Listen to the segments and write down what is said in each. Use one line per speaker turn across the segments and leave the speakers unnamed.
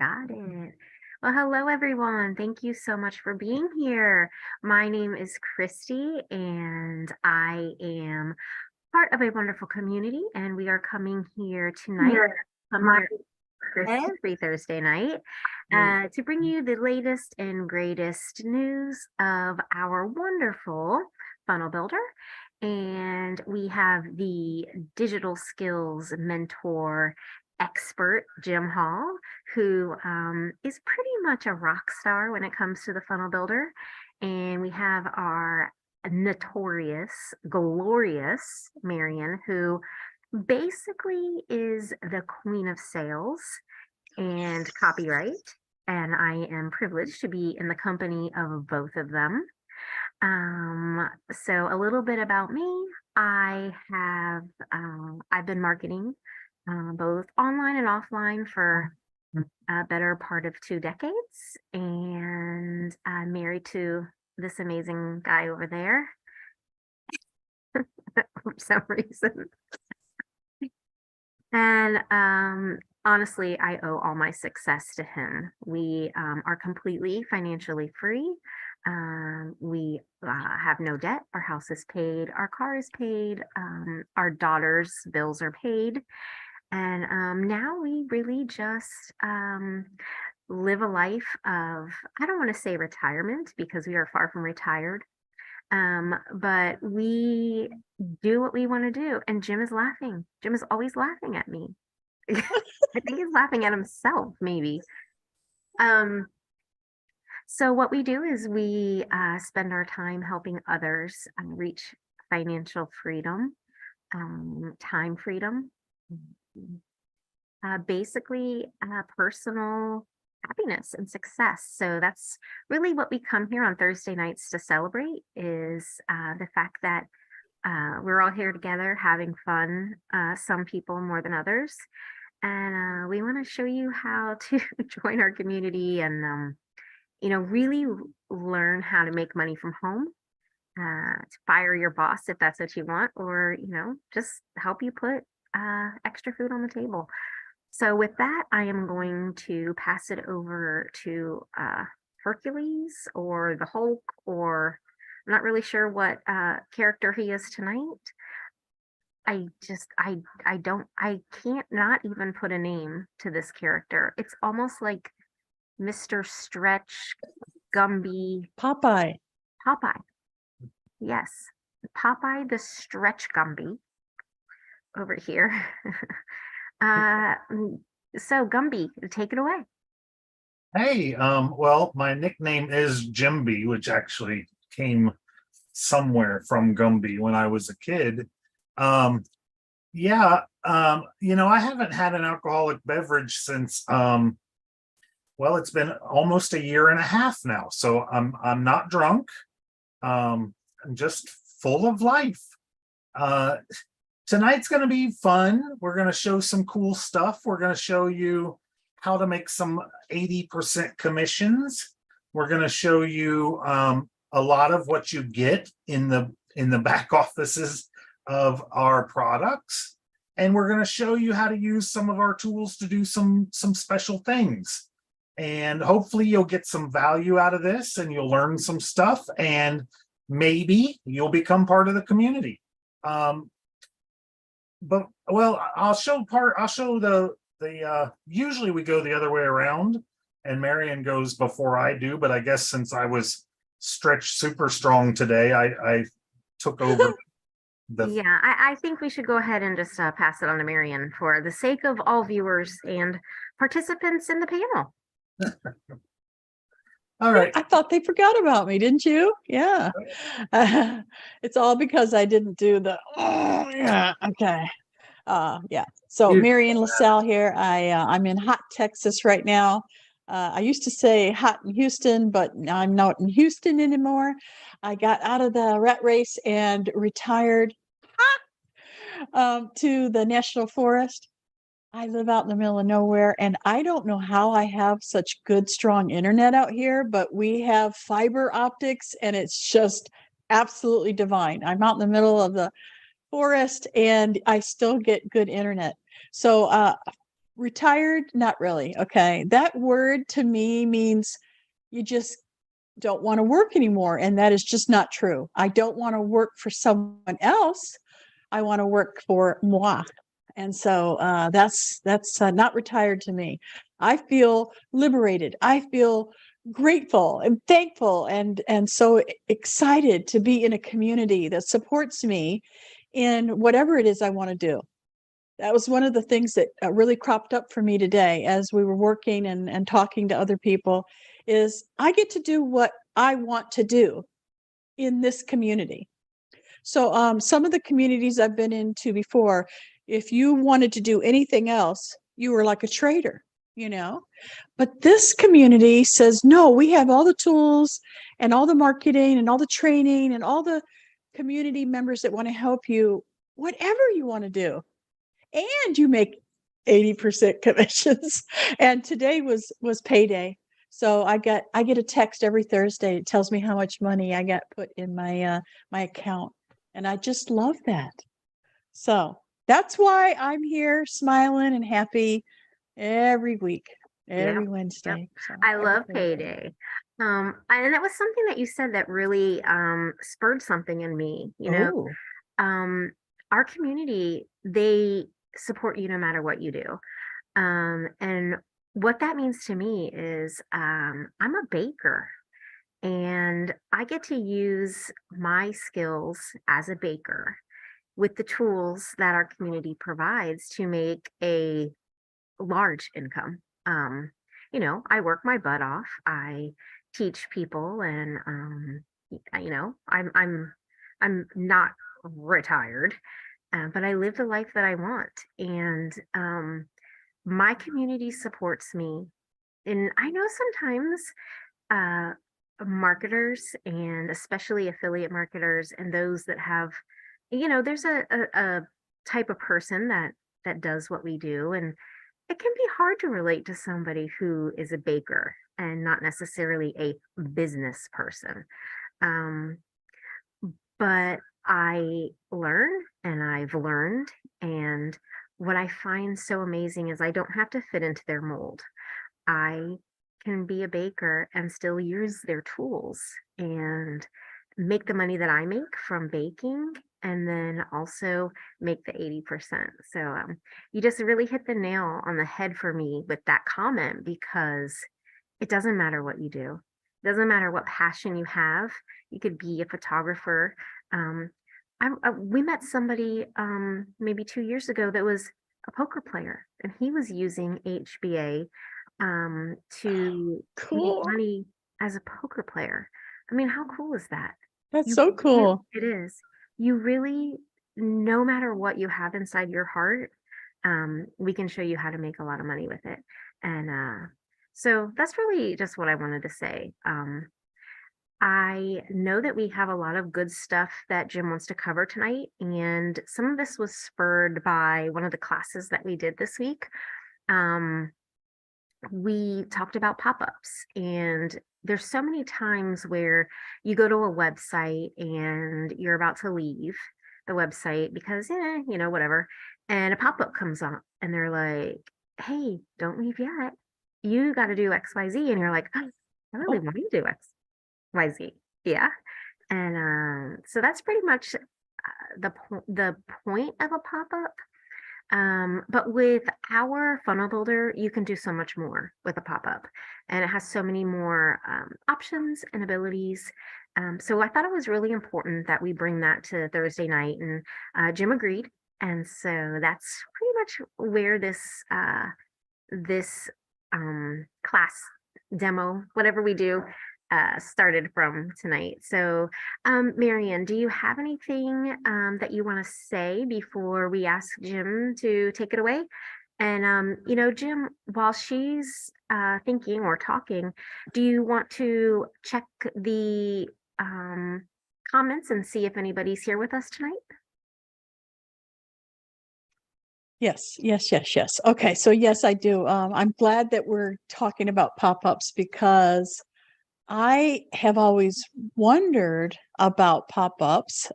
Got it. Well, hello everyone. Thank you so much for being here. My name is Kristi, and I am part of a wonderful community, and we are coming here tonight. Come here every Thursday night to bring you the latest and greatest news of our wonderful funnel builder. And we have the digital skills mentor expert, Jim Hall, who is pretty much a rock star when it comes to the funnel builder. And we have our notorious, glorious Marian, who basically is the queen of sales and copyright. And I am privileged to be in the company of both of them. So a little bit about me. I've been marketing both online and offline for a better part of 2 decades, and I'm married to this amazing guy over there for some reason. And honestly, I owe all my success to him. We are completely financially free. We have no debt. Our house is paid. Our car is paid. Our daughter's bills are paid. And now we really just live a life of, I don't want to say retirement because we are far from retired. But we do what we want to do. And Jim is laughing. Jim is always laughing at me. I think he's laughing at himself, maybe. So what we do is we spend our time helping others reach financial freedom, time freedom, basically personal happiness and success. So that's really what we come here on Thursday nights to celebrate, is the fact that we're all here together having fun, some people more than others. And we want to show you how to join our community and, really learn how to make money from home, to fire your boss if that's what you want, or, just help you put extra food on the table. So with that, I am going to pass it over to Hercules or the Hulk, or I'm not really sure what character he is tonight. I can't not even put a name to this character. It's almost like Mr. Stretch Gumby.
Popeye.
Yes, Popeye the Stretch Gumby over here. So Gumby, take it away.
Hey, well, my nickname is Jimby, which actually came somewhere from Gumby when I was a kid. Yeah, I haven't had an alcoholic beverage since well, it's been almost a year and a half now. So I'm not drunk. I'm just full of life. Tonight's going to be fun. We're going to show some cool stuff. We're going to show you how to make some 80% commissions. We're going to show you a lot of what you get in the back offices of our products. And we're going to show you how to use some of our tools to do some special things. And hopefully you'll get some value out of this and you'll learn some stuff, and maybe you'll become part of the community. But well, I'll show the usually we go the other way around and Marian goes before I do, but I guess since I was stretched super strong today, I took over.
Yeah, I think we should go ahead and just pass it on to Marian for the sake of all viewers and participants in the panel.
All right.
I thought they forgot about me, didn't you? Yeah. It's all because I didn't do the, yeah, okay. Yeah. So Marian LaSalle here. I'm in hot Texas right now. I used to say hot in Houston, but I'm not in Houston anymore. I got out of the rat race and retired to the National Forest. I live out in the middle of nowhere, and I don't know how I have such good, strong internet out here, but we have fiber optics, and it's just absolutely divine. I'm out in the middle of the forest, and I still get good internet. So Retired, not really. Okay. That word to me means you just don't want to work anymore. And that is just not true. I don't want to work for someone else. I want to work for moi. And so that's not retired to me. I feel liberated. I feel grateful and thankful and so excited to be in a community that supports me in whatever it is I want to do. That was one of the things that really cropped up for me today as we were working and talking to other people is I get to do what I want to do in this community. So some of the communities I've been into before, if you wanted to do anything else, you were like a trader, you know? But this community says, no, we have all the tools and all the marketing and all the training and all the community members that want to help you, whatever you want to do. And you make 80% commissions. And today was payday. So I get a text every Thursday. It tells me how much money I got put in my my account. And I just love that. So that's why I'm here smiling and happy every week, every
Yep.
Wednesday. So
I
every
love
Thursday.
payday. And that was something that you said that really spurred something in me.
Oh,
Um, our community, they support you no matter what you do. And what that means to me is I'm a baker and I get to use my skills as a baker with the tools that our community provides to make a large income. I work my butt off. I teach people and I'm not retired, but I live the life that I want. And my community supports me. And I know sometimes uh, marketers and especially affiliate marketers and those that have, there's a type of person that does what we do. And it can be hard to relate to somebody who is a baker and not necessarily a business person. Um, but I learn and I've learned. And what I find so amazing is I don't have to fit into their mold. I can be a baker and still use their tools and make the money that I make from baking and then also make the 80%. So you just really hit the nail on the head for me with that comment because it doesn't matter what you do. It doesn't matter what passion you have. You could be a photographer. Um, we met somebody maybe 2 years ago that was a poker player and he was using HBA to make
cool.
money as a poker player. I mean, how cool is that?
That's
You
so cool.
it is. You really, no matter what you have inside your heart, we can show you how to make a lot of money with it. And so that's really just what I wanted to say. I know that we have a lot of good stuff that Jim wants to cover tonight, and some of this was spurred by one of the classes that we did this week. We talked about pop-ups, and there's so many times where you go to a website and you're about to leave the website because, whatever, and a pop-up comes up and they're like, hey, don't leave yet. You got to do XYZ. And you're like, oh, I really want to do XYZ. Yeah. And so that's pretty much the point of a pop-up. But with our funnel builder, you can do so much more with a pop-up, and it has so many more options and abilities. So I thought it was really important that we bring that to Thursday night, and Jim agreed. And so that's pretty much where this class demo, whatever we do, started from tonight. So, Marian, do you have anything that you want to say before we ask Jim to take it away? And, Jim, while she's thinking or talking, do you want to check the comments and see if anybody's here with us tonight?
Yes. Okay, so yes, I do. I'm glad that we're talking about pop-ups because I have always wondered about pop-ups.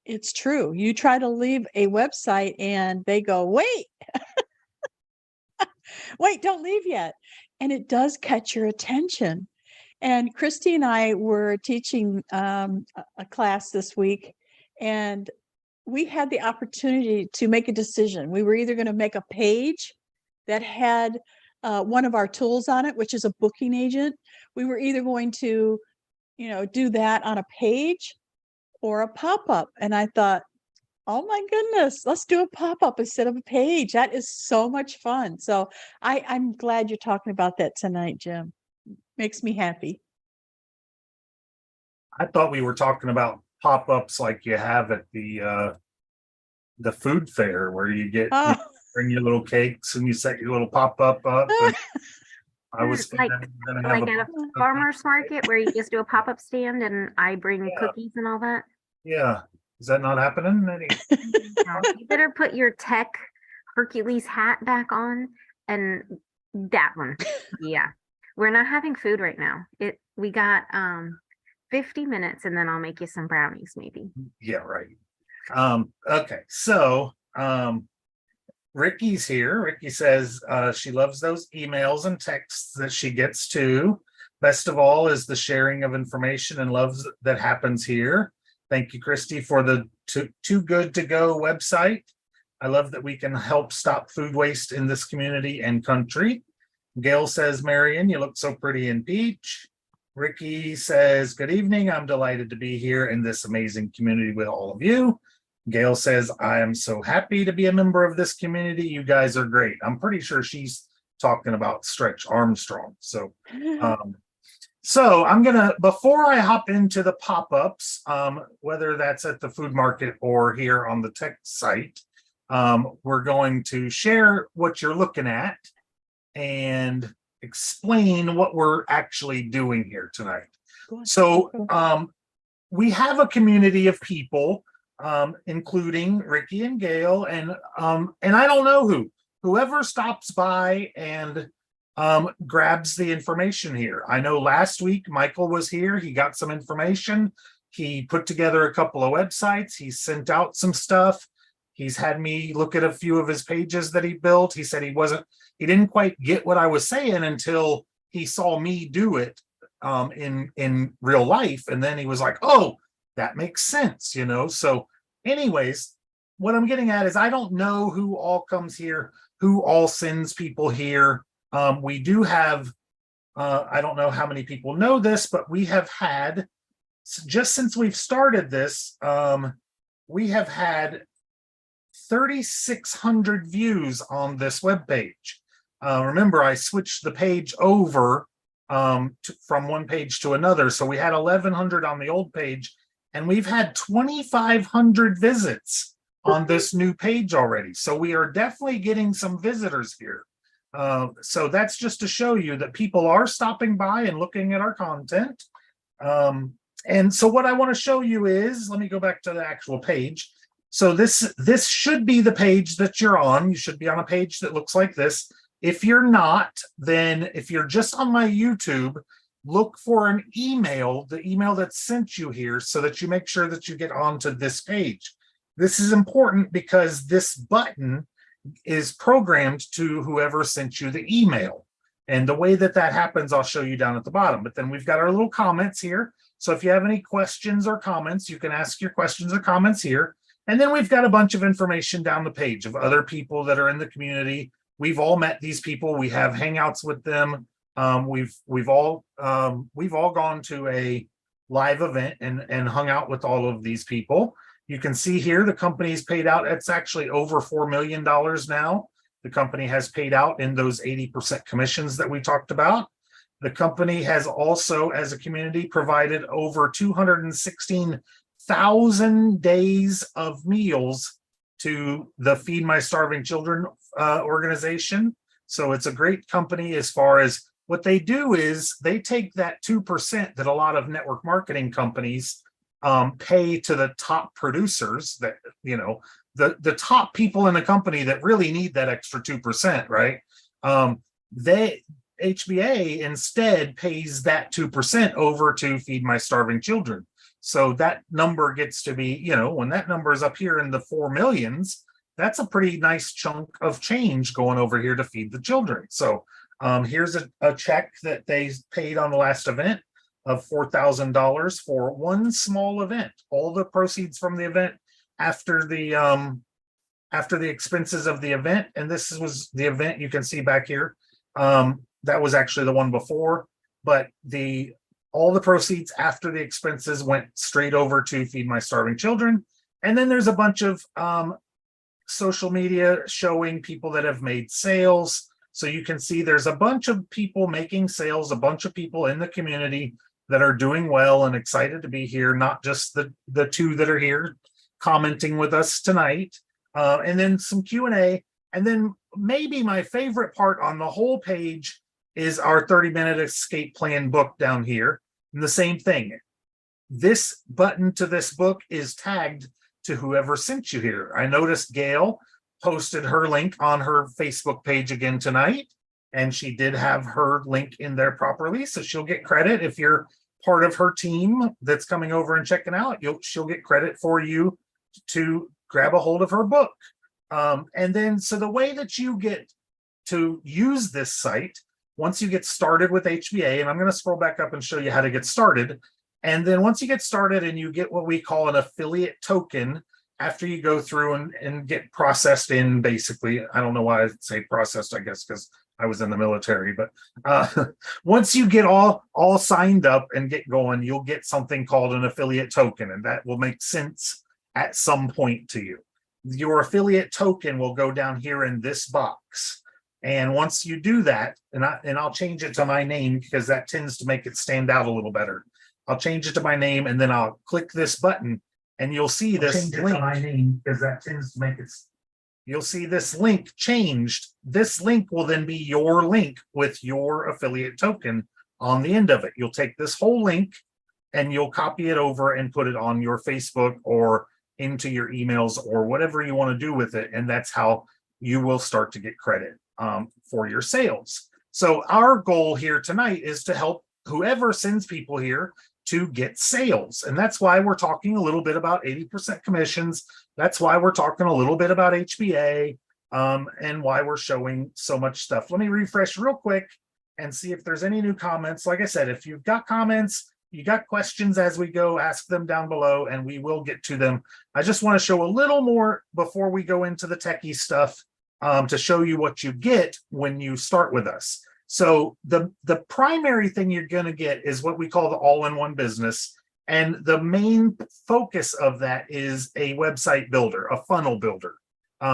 It's true. You try to leave a website and they go, wait, wait, don't leave yet. And it does catch your attention. And Kristi and I were teaching a class this week, and we had the opportunity to make a decision. We were either going to make a page that had one of our tools on it, which is a booking agent. We were either going to, do that on a page or a pop-up. And I thought, oh my goodness, let's do a pop-up instead of a page. That is so much fun. So I'm glad you're talking about that tonight, Jim. Makes me happy.
I thought we were talking about pop-ups like you have at the food fair where you bring your little cakes and you set your little pop-up up. And I was
like
gonna
like
have
at a farmer's market where you just do a pop-up stand and I bring cookies and all that.
Yeah. Is that not happening?
No, you better put your tech Hercules hat back on and that one. Yeah. We're not having food right now. We got 50 minutes and then I'll make you some brownies maybe.
Yeah, right. Okay, so Ricky's here. Ricky says she loves those emails and texts that she gets too. Best of all is the sharing of information and loves that happens here. Thank you, Kristi, for the Too Good to Go website. I love that we can help stop food waste in this community and country. Gail says, Marian, you look so pretty in peach. Ricky says, good evening. I'm delighted to be here in this amazing community with all of you. Gail says, I am so happy to be a member of this community. You guys are great. I'm pretty sure she's talking about Stretch Armstrong. So I'm gonna, before I hop into the pop-ups, whether that's at the food market or here on the tech site, we're going to share what you're looking at and explain what we're actually doing here tonight. So we have a community of people, including Ricky and Gail, and I don't know whoever stops by and grabs the information here. I know last week Michael was here. He got some information. He put together a couple of websites. He sent out some stuff. He's had me look at a few of his pages that he built. He said he didn't quite get what I was saying until he saw me do it in real life. And then he was like, oh, that makes sense, So anyways, what I'm getting at is I don't know who all comes here, who all sends people here. We do have, I don't know how many people know this, but we have had, just since we've started this, we have had 3,600 views on this webpage. Remember, I switched the page over from one page to another. So we had 1,100 on the old page, and we've had 2,500 visits on this new page already. So we are definitely getting some visitors here. So that's just to show you that people are stopping by and looking at our content. And so what I want to show you is, let me go back to the actual page. So this should be the page that you're on. You should be on a page that looks like this. If you're not, then if you're just on my YouTube, look for an email, the email that's sent you here, so that you make sure that you get onto this page. This is important because this button is programmed to whoever sent you the email. And the way that happens, I'll show you down at the bottom. But then we've got our little comments here. So if you have any questions or comments, you can ask your questions or comments here. And then we've got a bunch of information down the page of other people that are in the community. We've all met these people. We have hangouts with them. We've all gone to a live event and hung out with all of these people. You can see here the company's paid out. It's actually over $4 million now. The company has paid out in those 80% commissions that we talked about. The company has also, as a community, provided over 216,000 days of meals to the Feed My Starving Children organization. So it's a great company. As far as what they do is they take that 2% that a lot of network marketing companies pay to the top producers, that, the top people in the company that really need that extra 2%, right? HBA instead pays that 2% over to Feed My Starving Children. So that number gets to be, when that number is up here in the 4 millions, that's a pretty nice chunk of change going over here to feed the children. So here's a check that they paid on the last event of $4,000 for one small event. All the proceeds from the event after the expenses of the event, and this was the event you can see back here. That was actually the one before, but all the proceeds after the expenses went straight over to Feed My Starving Children. And then there's a bunch of social media showing people that have made sales. So you can see there's a bunch of people making sales, a bunch of people in the community that are doing well and excited to be here, not just the two that are here commenting with us tonight. And then some Q&A. And then maybe my favorite part on the whole page is our 30-minute escape plan book down here. And the same thing. This button to this book is tagged to whoever sent you here. I noticed Gail posted her link on her Facebook page again tonight, and she did have her link in there properly. So she'll get credit if you're part of her team that's coming over and checking out. She'll get credit for you to grab a hold of her book. And then, so the way that you get to use this site, once you get started with HBA, and I'm going to scroll back up and show you how to get started. And then once you get started and you get what we call an affiliate token, after you go through and get processed in, basically, I don't know why I say processed, I guess, because I was in the military, but once you get all signed up and get going, you'll get something called an affiliate token, and that will make sense at some point to you. Your affiliate token will go down here in this box. And once you do that, and I'll change it to my name because that tends to make it stand out a little better. I'll change it to my name, and then I'll click this button, and you'll see this link. My name because that tends to make it. You'll see this link changed. This link will then be your link with your affiliate token on the end of it. You'll take this whole link and you'll copy it over and put it on your Facebook or into your emails or whatever you want to do with it. And that's how you will start to get credit for your sales. So our goal here tonight is to help whoever sends people here to get sales. And that's why we're talking a little bit about 80% commissions. That's why we're talking a little bit about HBA and why we're showing so much stuff. Let me refresh real quick and see if there's any new comments. Like I said, if you've got comments, you got questions as we go, ask them down below and we will get to them. I just want to show a little more before we go into the techie stuff to show you what you get when you start with us. So the primary thing you're going to get is what we call the all-in-one business. And the main focus of that is a website builder, a funnel builder,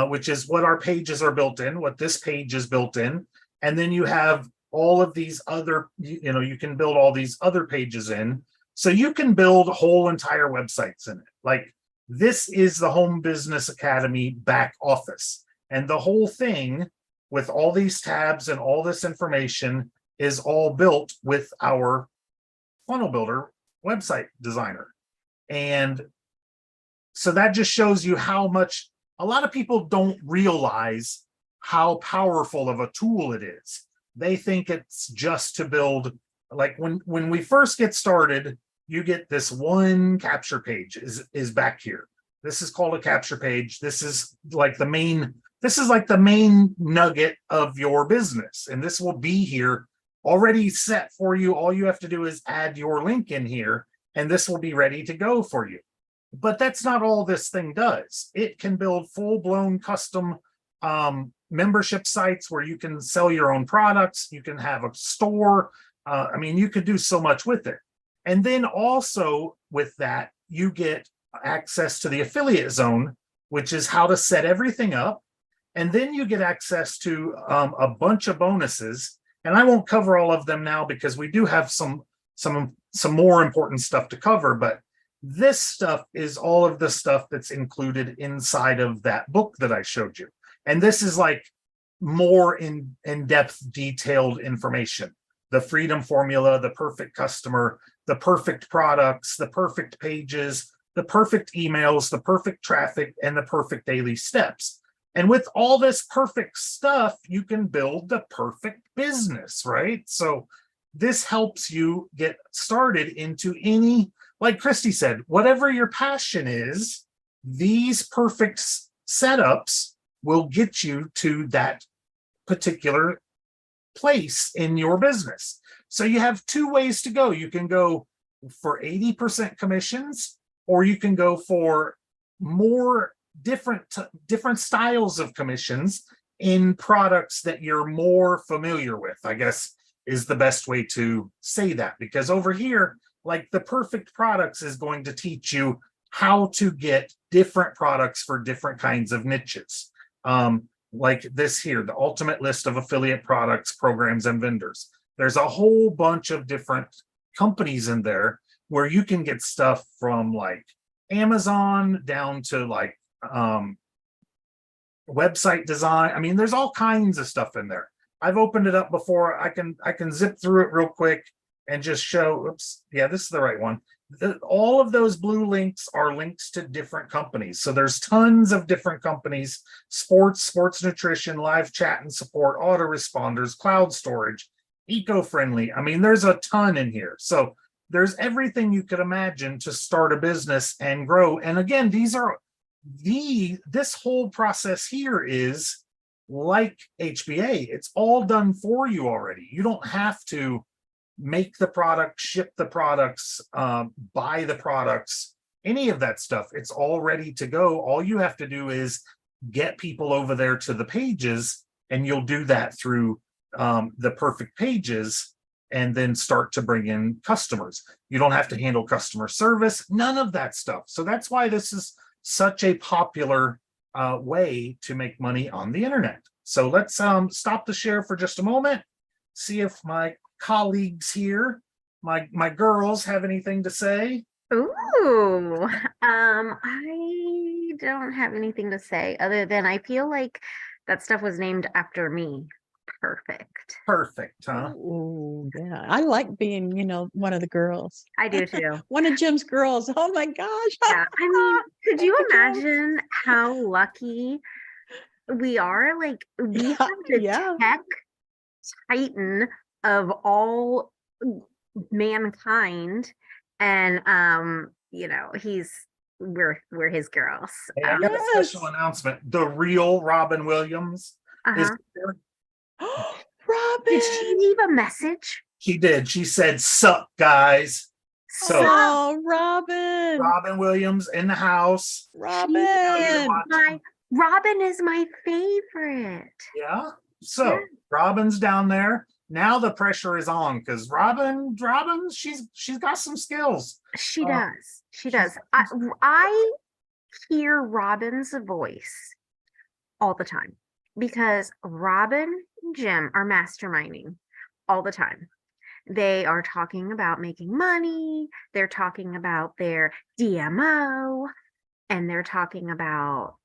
which is what our pages are built in, what this page is built in. And then you have all of these other, you can build all these other pages in. So you can build whole entire websites in it. Like this is the Home Business Academy back office. And the whole thing with all these tabs and all this information is all built with our funnel builder website designer. And so that just shows you how much a lot of people don't realize how powerful of a tool it is. They think it's just to build, like when we first get started, you get this one capture page is back here. This is called a capture page. This is like the main nugget of your business. And this will be here already set for you. All you have to do is add your link in here and this will be ready to go for you. But that's not all this thing does. It can build full-blown custom membership sites where you can sell your own products. You can have a store. You could do so much with it. And then also with that, you get access to the affiliate zone, which is how to set everything up. And then you get access to a bunch of bonuses. And I won't cover all of them now because we do have some more important stuff to cover. But this stuff is all of the stuff that's included inside of that book that I showed you. And this is like more in-depth, detailed information. The freedom formula, the perfect customer, the perfect products, the perfect pages, the perfect emails, the perfect traffic, and the perfect daily steps. And with all this perfect stuff, you can build the perfect business, right? So this helps you get started into any, like Kristi said, whatever your passion is, these perfect setups will get you to that particular place in your business. So you have two ways to go. You can go for 80% commissions, or you can go for more different styles of commissions in products that you're more familiar with, I guess is the best way to say that. Because over here, like the perfect products is going to teach you how to get different products for different kinds of niches. Like this here, the ultimate list of affiliate products, programs, and vendors. There's a whole bunch of different companies in there where you can get stuff from like Amazon down to like website design. I mean, there's all kinds of stuff in there. I've opened it up before. I can zip through it real quick and just show, oops, yeah, this is the right one. All of those blue links are links to different companies. So there's tons of different companies: sports nutrition, live chat and support, autoresponders, cloud storage, eco-friendly. I mean, there's a ton in here. So there's everything you could imagine to start a business and grow. And again, this whole process here is like HBA. It's all done for you already. You don't have to make the product, ship the products, buy the products, any of that stuff. It's all ready to go. All you have to do is get people over there to the pages, and you'll do that through the perfect pages, and then start to bring in customers. You don't have to handle customer service, none of that stuff. So that's why this is such a popular way to make money on the internet. So let's stop the share for just a moment, see if my colleagues here, my girls, have anything to say.
Ooh, I don't have anything to say other than I feel like that stuff was named after me. Perfect,
huh?
Oh, yeah. I like being, one of the girls.
I do too.
One of Jim's girls. Oh my gosh.
Yeah, I mean, could you
Thank you, Jim.
imagine how lucky we are? Like, we have the
Yeah.
tech titan of all mankind, and we're his girls.
Hey, I got a special announcement. The real Robin Williams is here.
Robin.
Did she leave a message?
She did. She said, "Sup, guys." So Robin Williams in the house.
Robin
is my favorite.
Yeah. So Robin's down there. Now the pressure is on because Robin, she's got some skills.
She does. She does. I hear Robin's voice all the time because Robin and Jim are masterminding all the time. They are talking about making money. They're talking about their DMO, and they're talking about,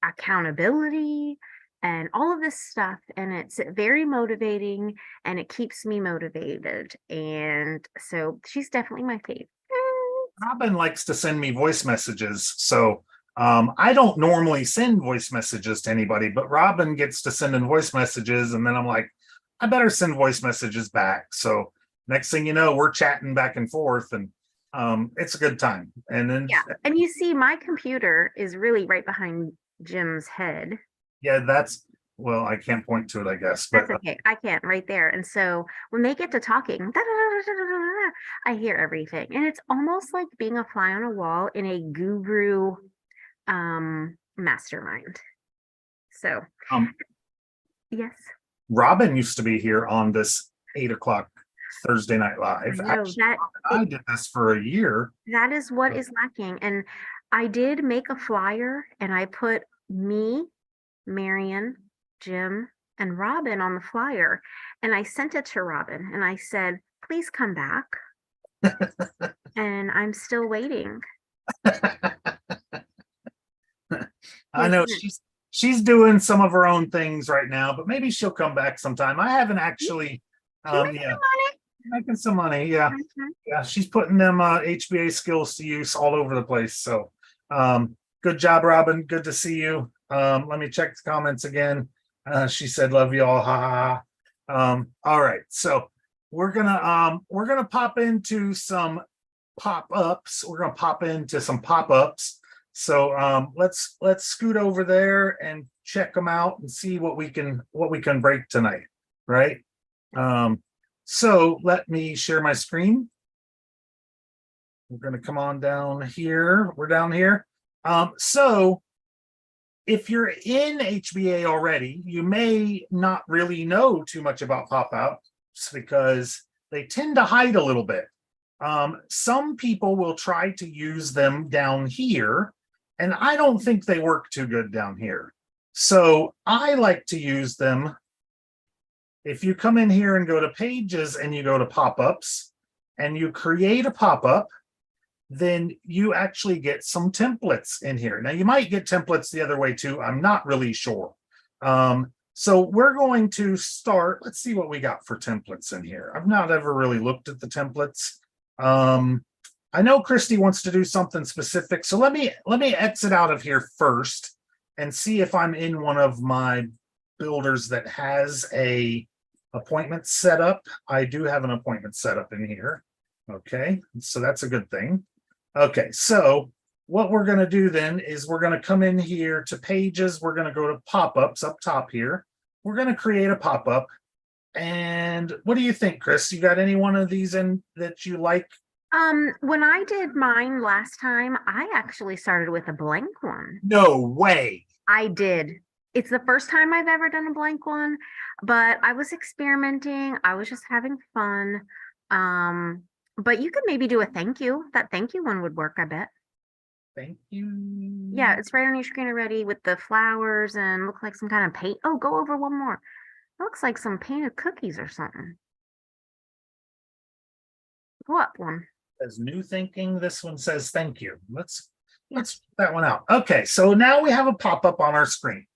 accountability and all of this stuff. And it's very motivating, and it keeps me motivated. And so she's definitely my favorite.
Robin likes to send me voice messages. So I don't normally send voice messages to anybody, but Robin gets to send in voice messages. And then I'm like, I better send voice messages back. So next thing you know, we're chatting back and forth, and it's a good time. And then
and you see my computer is really right behind Jim's head.
Yeah, I can't point to it, I guess, but
that's okay. I can't, right there. And so when they get to talking, I hear everything, and it's almost like being a fly on a wall in a guru mastermind. So yes,
Robin used to be here on this 8:00 Thursday Night Live. I did this for a year.
That is what is lacking. And I did make a flyer, and I put me, Marian, Jim, and Robin on the flyer, and I sent it to Robin, and I said, please come back. And I'm still waiting.
I know she's doing some of her own things right now, but maybe she'll come back sometime. I haven't actually making some money. Yeah. Yeah, she's putting them HBA skills to use all over the place. So good job, Robin. Good to see you. Let me check the comments again. She said, love you all. Ha ha. All right. So we're gonna pop into some pop-ups. We're gonna pop into some pop-ups. So let's scoot over there and check them out and see what we can break tonight, right? So let me share my screen. We're going to come on down here. We're down here. So if you're in HBA already, you may not really know too much about pop-ups because they tend to hide a little bit. Some people will try to use them down here, and I don't think they work too good down here. So I like to use them. If you come in here and go to pages and you go to pop-ups and you create a pop-up, then you actually get some templates in here. Now you might get templates the other way too. I'm not really sure. So we're going to start. Let's see what we got for templates in here. I've not ever really looked at the templates. I know Kristi wants to do something specific. So let me exit out of here first and see if I'm in one of my builders that has a appointment set up. I do have an appointment set up in here. Okay, so that's a good thing. Okay, so what we're going to do then is we're going to come in here to pages. We're going to go to pop-ups up top here. We're going to create a pop-up. And what do you think, Chris? You got any one of these in that you like?
When I did mine last time, I actually started with a blank one.
No way.
I did. It's the first time I've ever done a blank one, but I was experimenting. I was just having fun. But you could maybe do a thank you. That thank you one would work, I bet.
Thank you.
Yeah, it's right on your screen already with the flowers and look like some kind of paint. Oh, go over one more. It looks like some painted cookies or something. Go up one.
As new thinking, this one says thank you. Let's put that one out. Okay, so now we have a pop-up on our screen,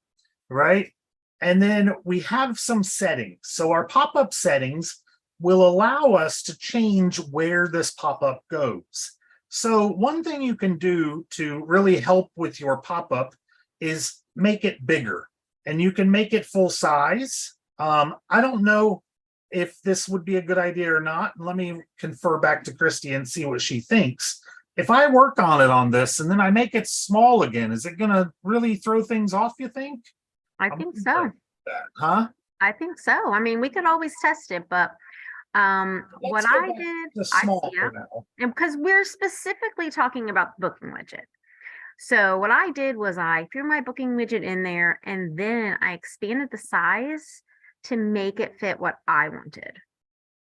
right? And then we have some settings. So our pop-up settings will allow us to change where this pop-up goes. So one thing you can do to really help with your pop-up is make it bigger, and you can make it full size. I don't know if this would be a good idea or not. Let me confer back to Kristi and see what she thinks. If I work on it on this and then I make it small again, is it going to really throw things off, you think?
I think so.
Huh?
I think so. I mean, we could always test it, but what I did, and because we're specifically talking about the booking widget. So what I did was I threw my booking widget in there and then I expanded the size to make it fit what I wanted.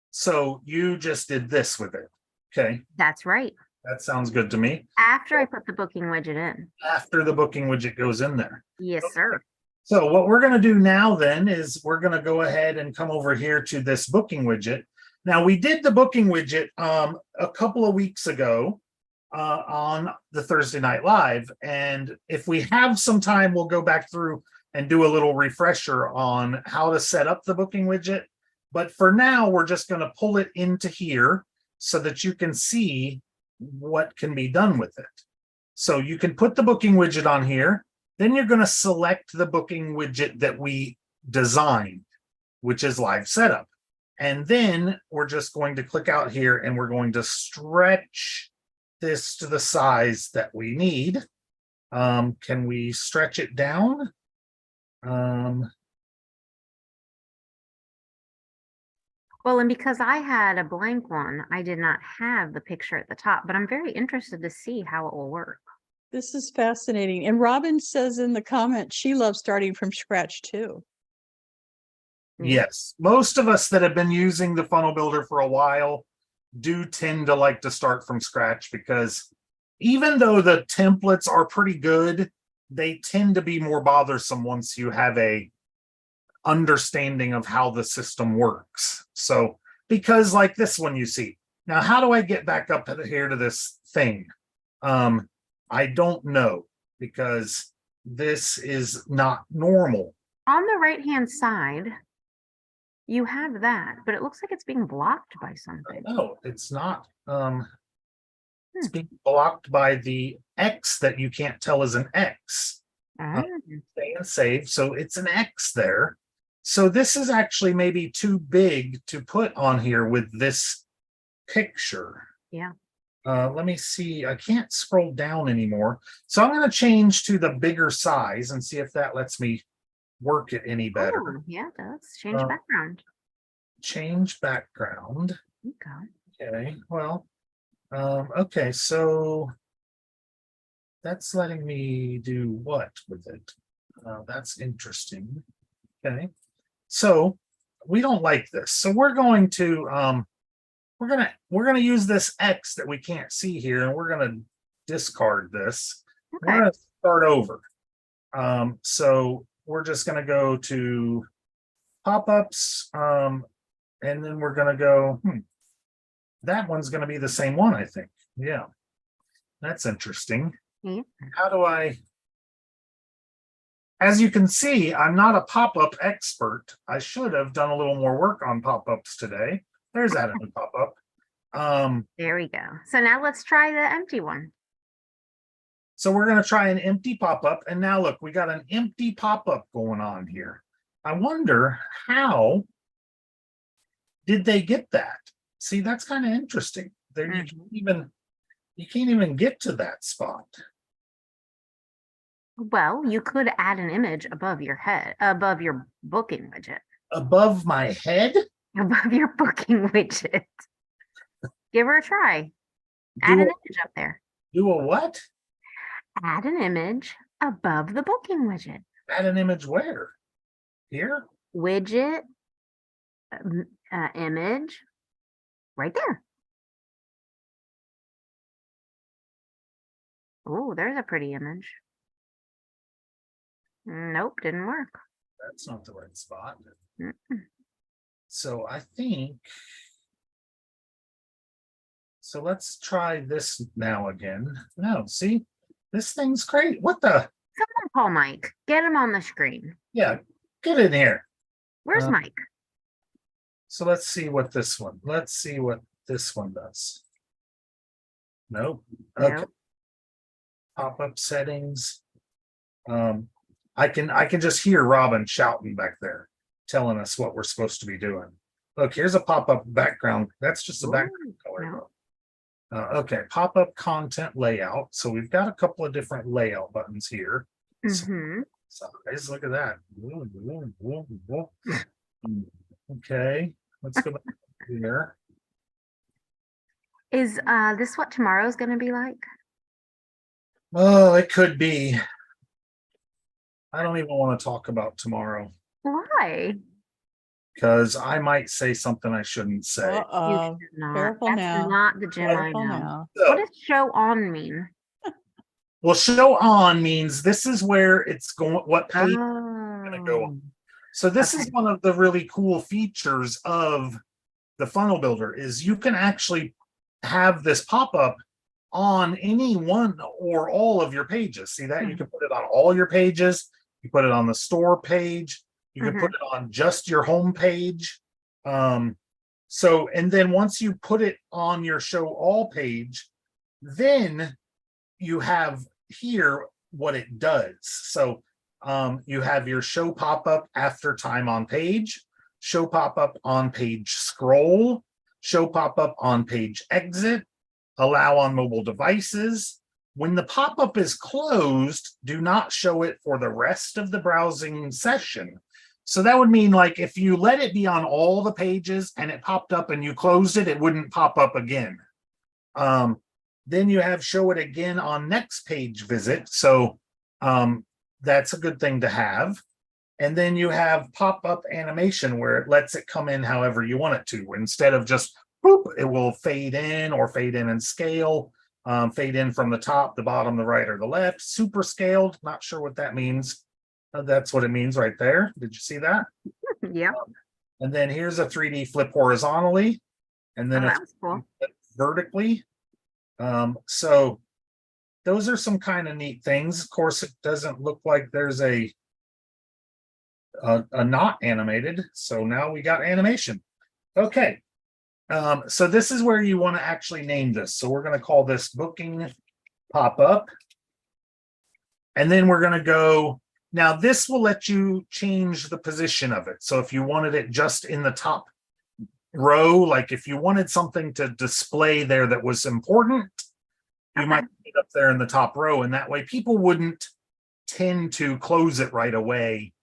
So you just did this with it. Okay.
That's right.
That sounds good to me.
After I put the booking widget in.
After the booking widget goes in there.
Yes, sir.
So what we're going to do now then is we're going to go ahead and come over here to this booking widget. Now we did the booking widget a couple of weeks ago on the Thursday Night Live. And if we have some time, we'll go back through and do a little refresher on how to set up the booking widget. But for now, we're just going to pull it into here so that you can see what can be done with it. So you can put the booking widget on here. Then you're going to select the booking widget that we designed, which is Live Setup. And then we're just going to click out here and we're going to stretch this to the size that we need. Can we stretch it down?
Well, and because I had a blank one, I did not have the picture at the top, but I'm very interested to see how it will work.
This is fascinating. And Robin says in the comment, she loves starting from scratch too.
Yes. Most of us that have been using the funnel builder for a while do tend to like to start from scratch because even though the templates are pretty good, they tend to be more bothersome once you have a understanding of how the system works. So, because like this one you see. Now, how do I get back up here to this thing? I don't know because this is not normal.
On the right-hand side, you have that, but it looks like it's being blocked by something.
No, it's not. It's being blocked by the X that you can't tell is an X. Stay and save. So it's an X there. So this is actually maybe too big to put on here with this picture.
Yeah.
Let me see. I can't scroll down anymore. So I'm going to change to the bigger size and see if that lets me work it any better.
Oh, yeah, it does. Change
Uh,
background.
Change background.
There you go.
Okay, well, okay, so that's letting me do what with it? That's interesting. Okay, so we don't like this. So we're going to we're gonna use this X that we can't see here, and we're gonna discard this. We're
Okay.
gonna start over. So we're just gonna go to pop-ups, and then we're gonna go, that one's gonna be the same one, I think. Yeah, that's interesting.
Yeah.
How do I? As you can see, I'm not a pop-up expert. I should have done a little more work on pop-ups today. There's that new pop-up.
There we go. So now let's try the empty one.
So we're going to try an empty pop-up. And now look, we got an empty pop-up going on here. I wonder how did they get that? See, that's kind of interesting. There you can't even get to that spot.
Well, you could add an image above your head, above your booking widget.
Above my head?
Above your booking widget. Give her a try. Add an image up there.
Do a what?
Add an image above the booking widget.
Add an image where? Here?
Widget, image, right there. Oh, there's a pretty image. Nope, didn't work.
That's not the right spot.
Mm-mm.
So I think, so let's try this now again. No, see, this thing's great. What the?
Someone call Mike. Get him on the screen.
Yeah, get in here.
Where's Mike?
So let's see what this one, does. Nope. Okay.
Nope.
Pop-up settings. I can just hear Robin shouting back there, telling us what we're supposed to be doing. Look, here's a pop-up background. That's just a background color.
No.
Okay, pop-up content layout. So we've got a couple of different layout buttons here.
Mm-hmm.
So guys, look at that. Okay, let's go back here.
Is this what tomorrow's going to be like?
Oh, it could be. I don't even want to talk about tomorrow
Why?
because I might say something I shouldn't say.
You
Uh-oh.
should not.
Careful
That's
now.
not the gym I
Careful
know.
now.
What does show on mean?
Well, show on means this is where it's going, what page
Oh.
gonna go on. So this is one of the really cool features of the funnel builder is you can actually have this pop-up on any one or all of your pages. See that? You can put it on all your pages. You put it on the store page. You can put it on just your home page. So, and then once you put it on your show all page, then you have here what it does. So you have your show pop-up after time on page, show pop-up on page scroll, show pop-up on page exit, allow on mobile devices. When the pop-up is closed, do not show it for the rest of the browsing session. So that would mean like if you let it be on all the pages and it popped up and you closed it, it wouldn't pop up again. Then you have show it again on next page visit. So that's a good thing to have. And then you have pop-up animation where it lets it come in however you want it to. Instead of just boop, it will fade in or fade in and scale. Fade in from the top, the bottom, the right, or the left. Super scaled. Not sure what that means. That's what it means right there. Did you see that?
Yep.
And then here's a 3D flip horizontally, and then
that was cool.
vertically. So those are some kind of neat things. Of course, it doesn't look like there's a not animated. So now we got animation. Okay. So this is where you want to actually name this. So we're going to call this booking pop-up. And then we're going to go, now this will let you change the position of it. So if you wanted it just in the top row, like if you wanted something to display there that was important, you might put it up there in the top row, and that way people wouldn't tend to close it right away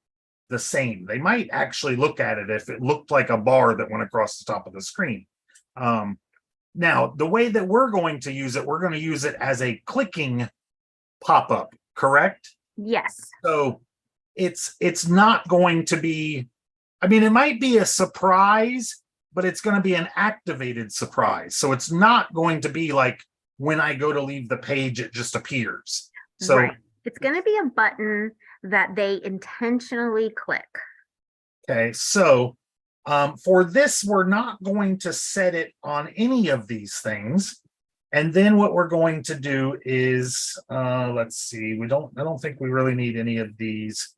the same. They might actually look at it if it looked like a bar that went across the top of the screen. Now, the way that we're going to use it, we're going to use it as a clicking pop-up, correct?
Yes.
So it's not going to be, I mean, it might be a surprise, but it's going to be an activated surprise. So it's not going to be like when I go to leave the page, it just appears. So
right. It's going to be a button that they intentionally click.
Okay, so for this, we're not going to set it on any of these things. And then what we're going to do is, let's see, I don't think we really need any of these.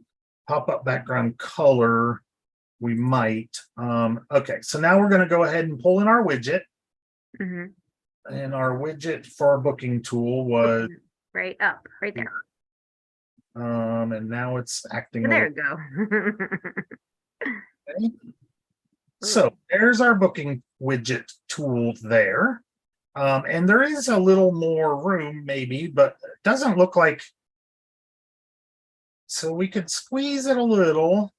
Pop-up background color, we might. Okay, so now we're going to go ahead and pull in our widget.
Mm-hmm.
And our widget for our booking tool was
right up, right there.
and now it's acting.
There you go.
Okay. So there's our booking widget tool there. And there is a little more room maybe, but it doesn't look like. So we could squeeze it a little.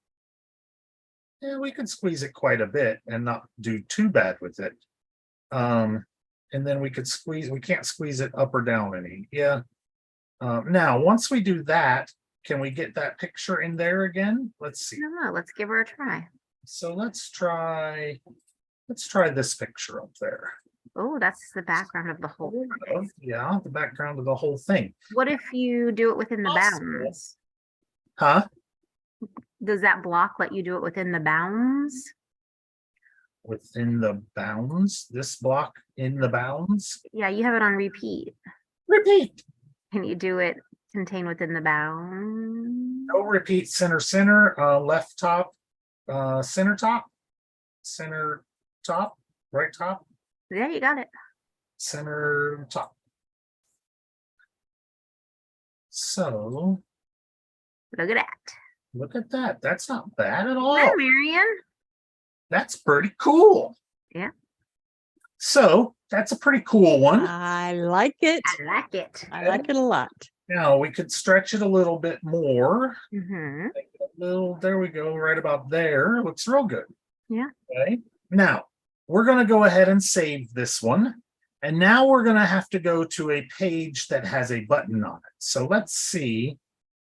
Yeah, we could squeeze it quite a bit and not do too bad with it. And then we could squeeze, we can't squeeze it up or down any. Yeah. Now, once we do that, can we get that picture in there again? Let's see.
No, let's give her a try.
So let's try this picture up there.
Oh, that's the background of the whole thing.
Yeah, the background of the whole thing.
What if you do it within the bounds?
Huh?
Does that block let you do it within the bounds?
Within the bounds? This block in the bounds?
Yeah, you have it on repeat.
Repeat.
Can you do it contain within the bounds?
No repeat, center, left top, center top, right top.
Yeah, you got it.
Center top. So
Look at that.
look at that. That's not bad at all.
Hi, Marian.
That's pretty cool.
Yeah.
So that's a pretty cool one.
I like it.
I like it.
I like it a lot.
Now we could stretch it a little bit more.
Mm-hmm.
There we go, right about there. Looks real good.
Yeah.
Okay. Now we're going to go ahead and save this one. And now we're going to have to go to a page that has a button on it. So let's see.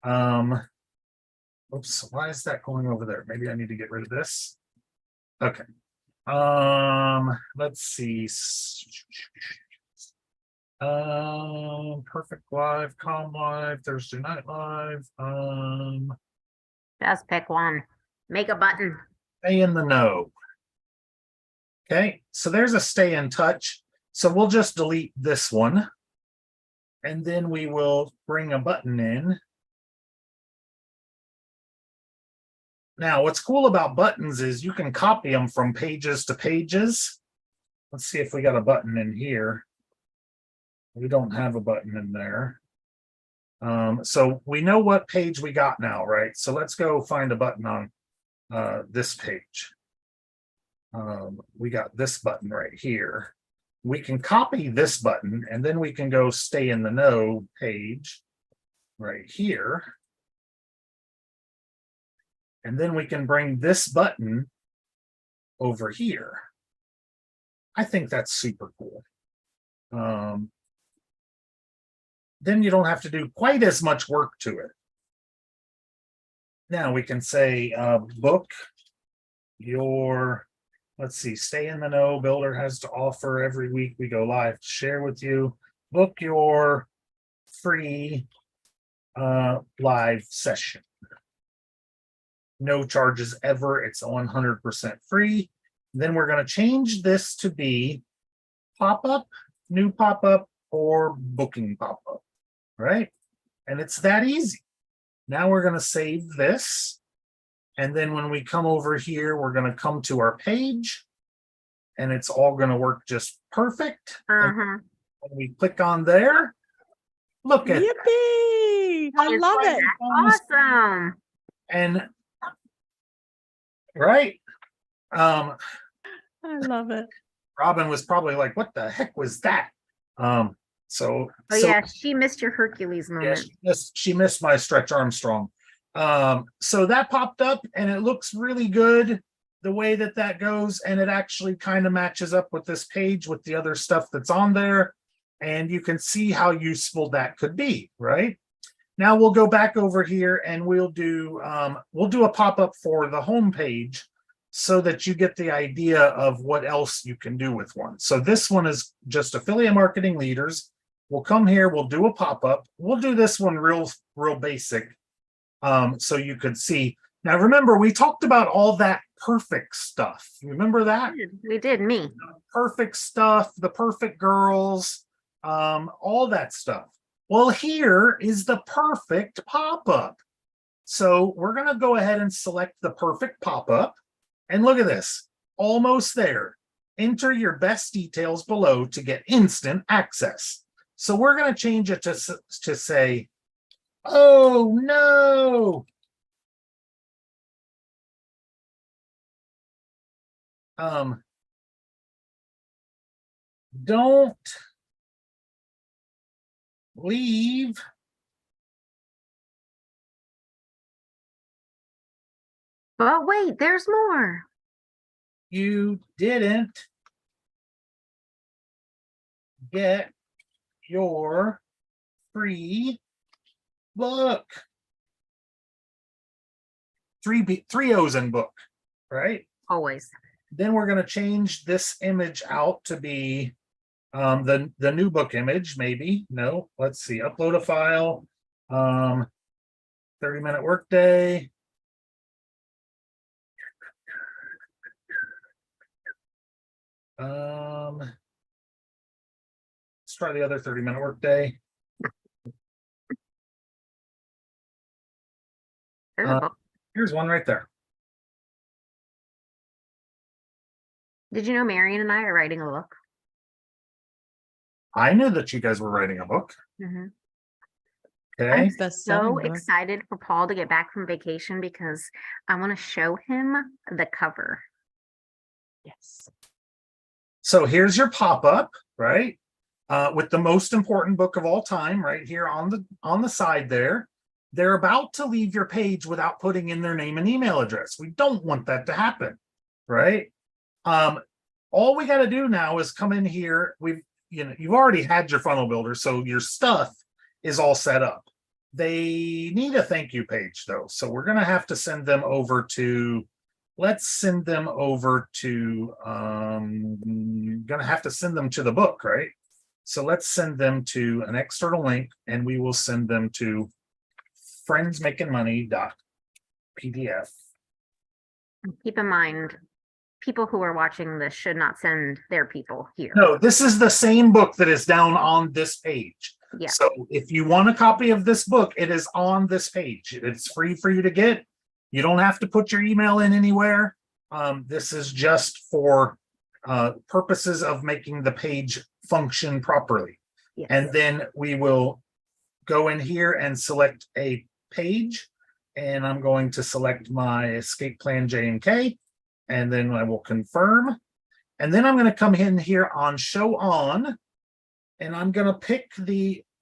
Oops, why is that going over there? Maybe I need to get rid of this. Okay. Let's see. Perfect Live, Calm Live, Thursday Night Live.
Just pick one. Make a button.
Stay in the know. Okay, so there's a stay in touch. So we'll just delete this one. And then we will bring a button in. Now, what's cool about buttons is you can copy them from pages to pages. Let's see if we got a button in here. We don't have a button in there. So we know what page we got now, right? So let's go find a button on this page. We got this button right here. We can copy this button and then we can go stay in the know page right here. And then we can bring this button over here. I think that's super cool. Then you don't have to do quite as much work to it. Now we can say book your, let's see, stay in the know. Builder has to offer every week we go live to share with you. Book your free live session. No charges ever. It's 100% free. Then we're going to change this to be pop-up, new pop-up, or booking pop-up, right? And it's that easy. Now we're going to save this. And then when we come over here, we're going to come to our page. And it's all going to work just perfect. And when we click on there, look at
Yippee! I love it.
Awesome.
And right.
I love it.
Robin was probably like, what the heck was that? So,
Oh yeah, she missed your Hercules
yeah,
moment.
she missed my Stretch Armstrong. So that popped up and it looks really good the way that that goes. And it actually kind of matches up with this page with the other stuff that's on there. And you can see how useful that could be, right? Now we'll go back over here and we'll do a pop-up for the home page so that you get the idea of what else you can do with one. So this one is just affiliate marketing leaders. We'll come here, we'll do a pop-up. We'll do this one real basic, so you could see. Now remember, we talked about all that perfect stuff. Remember that?
We did, me.
Perfect stuff, the perfect girls, all that stuff. Well, here is the perfect pop-up. So we're going to go ahead and select the perfect pop-up. And look at this, almost there. Enter your best details below to get instant access. So we're going to change it to say, oh no. Don't leave.
But wait, there's more.
You didn't get your free book. Three O's in book, right?
Always.
Then we're going to change this image out to be the new book image, maybe. No, let's see. Upload a file. 30-minute workday. Let's try the other 30-minute workday.
There's a book.
Here's one right there.
Did you know Marian and I are writing a book?
I knew that you guys were writing a book.
Mm-hmm.
Okay.
I'm
Best-selling
so
book.
excited for Paul to get back from vacation because I want to show him the cover.
Yes.
So here's your pop-up, right? With the most important book of all time right here on the side there. They're about to leave your page without putting in their name and email address. We don't want that to happen, right? All we got to do now is come in here. You've already had your funnel builder, so your stuff is all set up. They need a thank you page though. So we're going to have to send them over to, let's send them over to, going to have to send them to the book, right? So let's send them to an external link and we will send them to friendsmakingmoney.pdf.
Keep in mind, people who are watching this should not send their people here.
No, this is the same book that is down on this page.
Yeah.
So if you want a copy of this book, it is on this page. It's free for you to get. You don't have to put your email in anywhere. This is just for purposes of making the page function properly.
Yes.
And then we will go in here and select a page. And I'm going to select my escape plan J&K. And then I will confirm. And then I'm going to come in here on show on. And I'm going to pick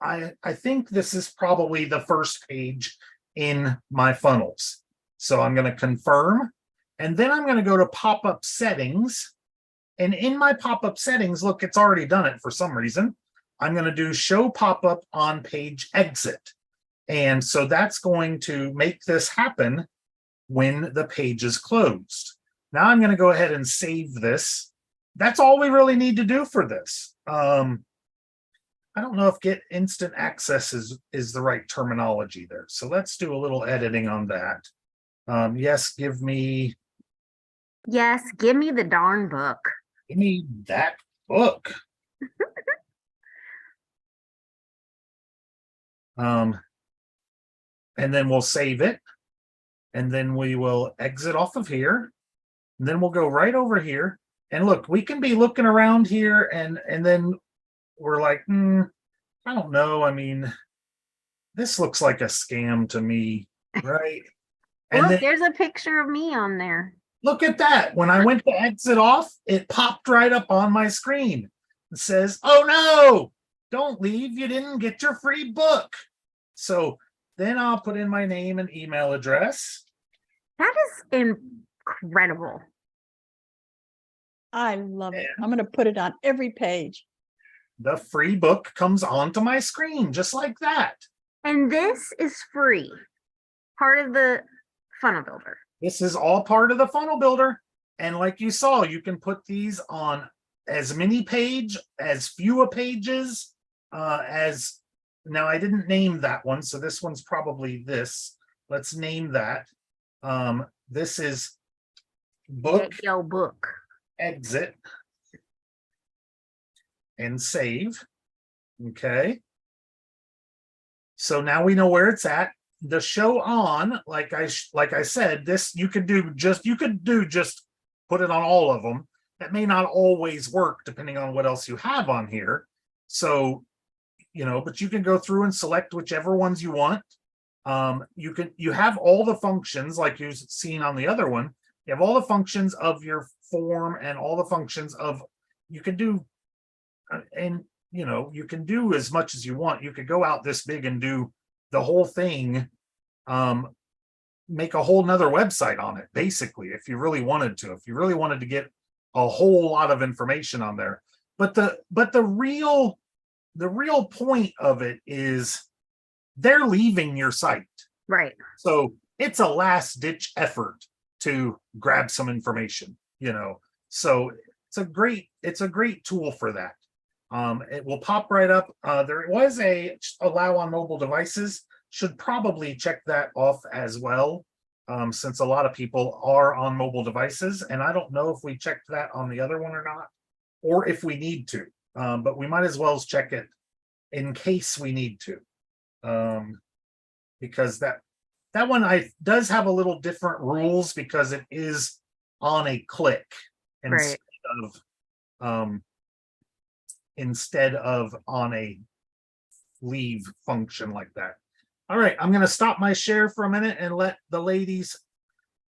I think this is probably the first page in my funnels. So I'm going to confirm. And then I'm going to go to pop-up settings. And in my pop-up settings, look, it's already done it for some reason. I'm going to do show pop-up on page exit. And so that's going to make this happen when the page is closed. Now I'm going to go ahead and save this. That's all we really need to do for this. I don't know if get instant access is the right terminology there. So let's do a little editing on that. Yes, give me
the darn book.
Give me that book. And then we'll save it. And then we will exit off of here. And then we'll go right over here. And look, we can be looking around here and then we're like, I don't know. I mean, this looks like a scam to me, right? And
Look,
then,
there's a picture of me on there.
Look at that. When I went to exit off, it popped right up on my screen. It says, oh no, don't leave. You didn't get your free book. So then I'll put in my name and email address.
That is incredible.
I love it. I'm going to put it on every page.
The free book comes onto my screen just like that.
And this is free, part of the funnel builder.
This is all part of the funnel builder. And like you saw, you can put these on as many as few pages as, now I didn't name that one. So this one's probably this. Let's name that. This is book.
Get your book.
Exit. And save. Okay. So now we know where it's at. The show on, like I said, this you could do just put it on all of them. That may not always work depending on what else you have on here. So, but you can go through and select whichever ones you want. You have all the functions like you've seen on the other one. You have all the functions of your form and all the functions of, you can do, and you can do as much as you want. You could go out this big and do the whole thing, make a whole nother website on it, basically, if you really wanted to get a whole lot of information on there. But the real point of it is they're leaving your site.
Right.
So it's a last ditch effort to grab some information, so it's a great tool for that. It will pop right up. There was a allow on mobile devices. Should probably check that off as well, since a lot of people are on mobile devices. And I don't know if we checked that on the other one or not, or if we need to. But we might as well check it in case we need to, because that one does have a little different rules because it is on a click instead of on a leave function like that. All right, I'm going to stop my share for a minute and let the ladies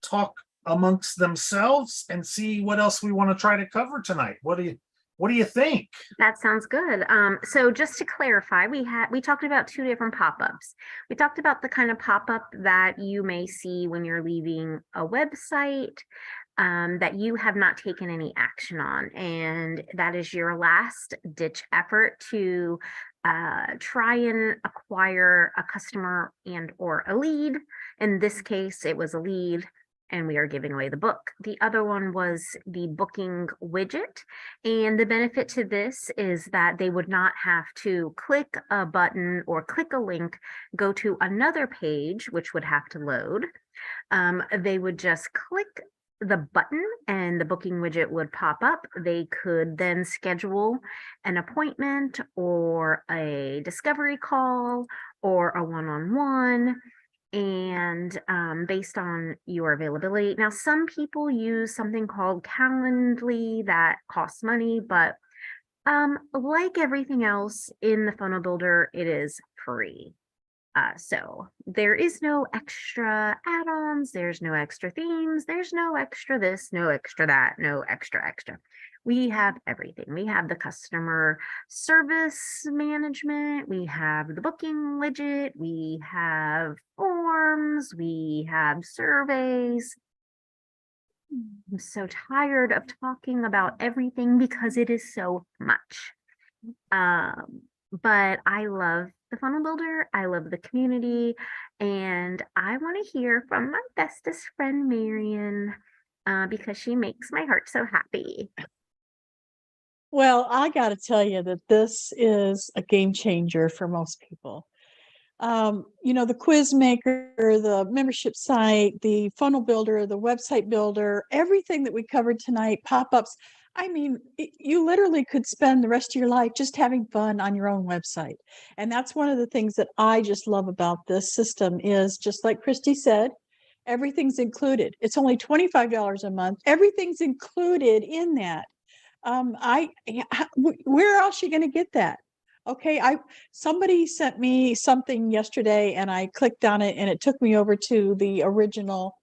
talk amongst themselves and see what else we want to try to cover tonight. What do you think?
That sounds good. So just to clarify, we talked about two different pop-ups. We talked about the kind of pop-up that you may see when you're leaving a website that you have not taken any action on, and that is your last ditch effort to try and acquire a customer and or a lead. In this case, it was a lead, and we are giving away the book. The other one was the booking widget. And the benefit to this is that they would not have to click a button or click a link, go to another page, which would have to load. They would just click the button and the booking widget would pop up. They could then schedule an appointment or a discovery call or a one-on-one, and based on your availability. Now, some people use something called Calendly that costs money, but like everything else in the funnel builder, it is free. So there is no extra add-ons, there's no extra themes, there's no extra this, no extra that, no extra. We have everything. We have the customer service management, we have the booking widget, we have forms, we have surveys. I'm so tired of talking about everything because it is so much. But I love the funnel builder. I love the community, and I want to hear from my bestest friend, Marian, because she makes my heart so happy.
Well, I got to tell you that this is a game changer for most people. The quiz maker, the membership site, the funnel builder, the website builder, everything that we covered tonight, pop-ups. I mean, you literally could spend the rest of your life just having fun on your own website. And that's one of the things that I just love about this system is, just like Kristi said, everything's included. It's only $25 a month. Everything's included in that. Where else are you going to get that? Okay, somebody sent me something yesterday and I clicked on it and it took me over to the original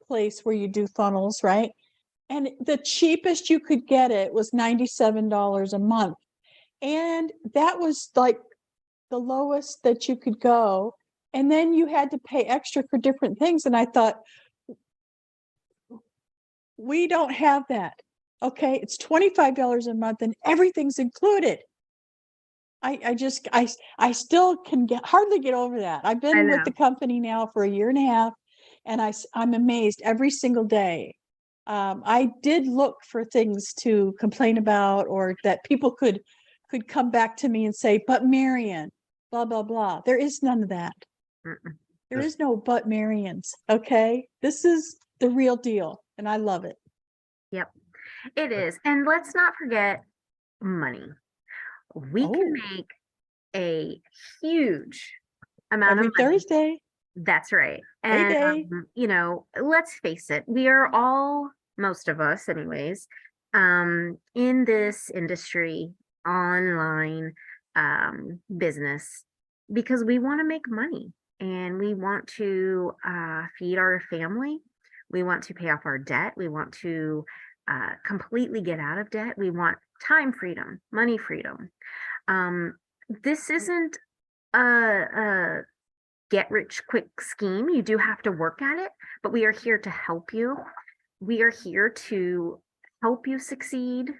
place where you do funnels, right? And the cheapest you could get it was $97 a month. And that was like the lowest that you could go. And then you had to pay extra for different things. And I thought, we don't have that. Okay. It's $25 a month and everything's included. I still can hardly get over that. I've been with the company now for a year and a half, and I'm amazed every single day. I did look for things to complain about, or that people could come back to me and say, but Marian, blah, blah, blah. There is none of that. There is no but Marians. Okay. This is the real deal. And I love it.
Yep, it is. And let's not forget money. We can make a huge amount
every
of money.
Thursday.
That's right. And, you know, let's face it, we are all, most of us anyways, in this industry, online business, because we want to make money and we want to feed our family. We want to pay off our debt. We want to completely get out of debt. We want time freedom, money freedom. This isn't a get rich quick scheme. You do have to work at it, but we are here to help you. We are here to help you succeed,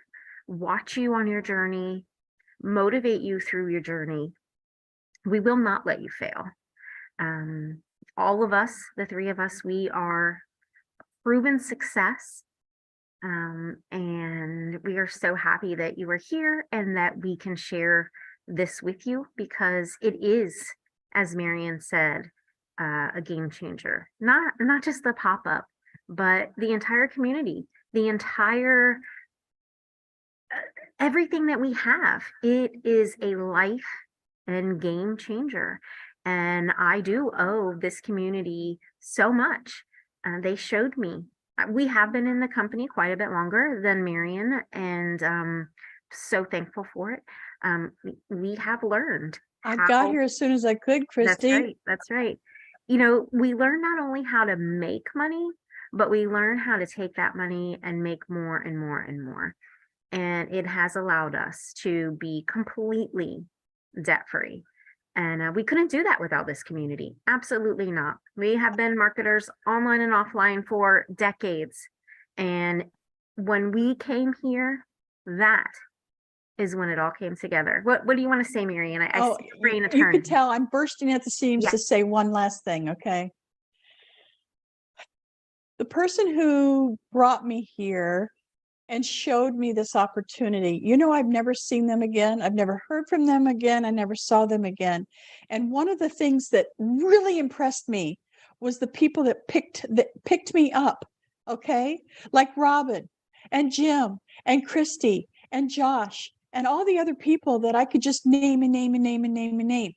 watch you on your journey, motivate you through your journey. We will not let you fail. All of us, the three of us, we are proven success. And we are so happy that you are here and that we can share this with you, because it is, as Marian said, a game changer. Not just the pop-up, but the entire community, the entire everything that we have. It is a life and game changer. And I do owe this community so much. They showed me. We have been in the company quite a bit longer than Marian, and so thankful for it. We have learned.
I got here as soon as I could, Kristi.
That's right. That's right. You know, we learn not only how to make money, but we learn how to take that money and make more and more and more. And it has allowed us to be completely debt-free. And we couldn't do that without this community. Absolutely not. We have been marketers online and offline for decades. And when we came here, that is when it all came together. What do you want to say, Marian? I see your brain
you could tell I'm bursting at the seams to say one last thing, okay? The person who brought me here and showed me this opportunity, you know, I've never seen them again. I've never heard from them again. I never saw them again. And one of the things that really impressed me was the people that picked me up, okay? Like Robin and Jim and Kristi and Josh and all the other people that I could just name and name and name and name and name.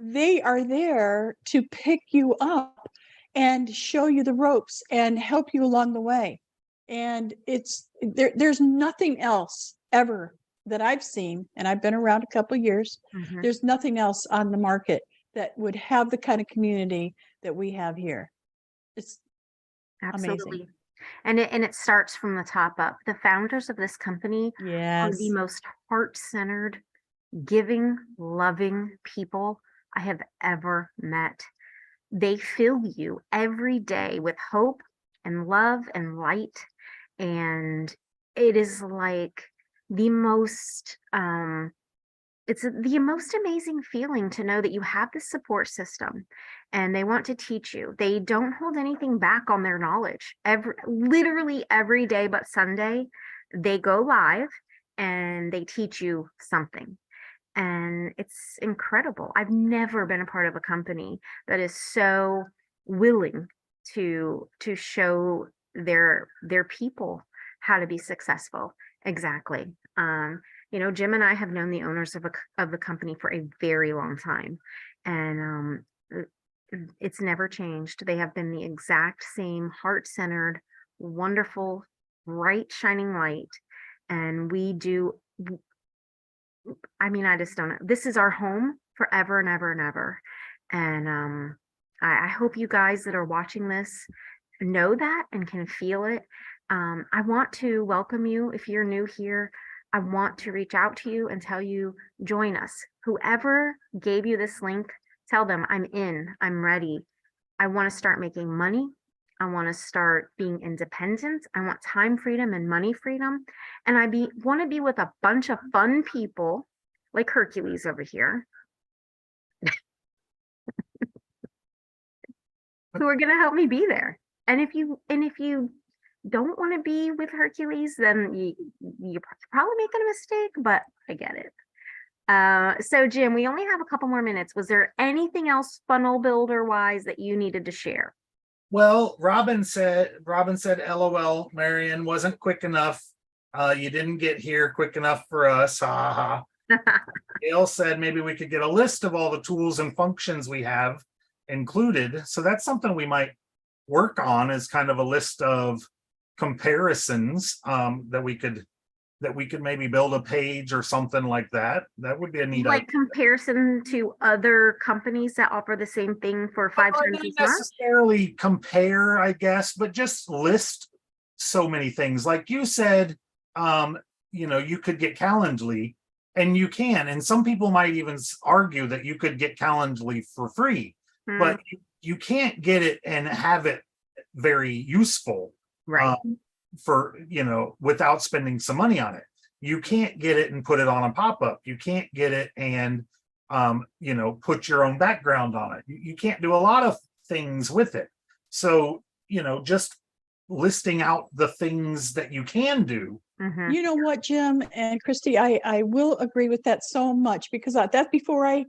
They are there to pick you up and show you the ropes and help you along the way. And it's there's nothing else ever that I've seen, and I've been around a couple of years. There's nothing else on the market that would have the kind of community that we have here. It's amazing.
And it starts from the top up. The founders of this company are the most heart-centered, giving, loving people I have ever met. They fill you every day with hope and love and light. And it is like the most, it's the most amazing feeling to know that you have this support system and they want to teach you. They don't hold anything back on their knowledge. Literally every day but Sunday, they go live and they teach you something. And it's incredible. I've never been a part of a company that is so willing to show their people how to be successful. Exactly. You know, Jim and I have known the owners of the company for a very long time, and it's never changed. They have been the exact same heart-centered, wonderful, bright, shining light. And we do, I mean, I just don't know. This is our home forever and ever and ever. And I hope you guys that are watching this know that and can feel it. I want to welcome you if you're new here. I want to reach out to you and tell you, join us. Whoever gave you this link, tell them I'm in, I'm ready. I want to start making money. I want to start being independent. I want time freedom and money freedom. And want to be with a bunch of fun people like Hercules over here who are going to help me be there. And if you don't want to be with Hercules, then you're probably making a mistake, but I get it. So Jim, we only have a couple more minutes. Was there anything else funnel builder wise that you needed to share?
Well, Robin said, LOL, Marian wasn't quick enough. You didn't get here quick enough for us. Ha ha. Gail said maybe we could get a list of all the tools and functions we have included. So that's something we might work on, as kind of a list of comparisons that we could maybe build a page or something like that. That would be a neat
like
idea.
comparison to other companies that offer the same thing for 5 times
Not
as much.
necessarily compare, I guess, but just list so many things. Like you said, you could get Calendly, and you can, and some people might even argue that you could get Calendly for free, but you can't get it and have it very useful,
right?
For, without spending some money on it. You can't get it and put it on a pop-up. You can't get it and put your own background on it. You can't do a lot of things with it. So, just listing out the things that you can do.
You know what, Jim and Kristi, I will agree with that so much, because that's before I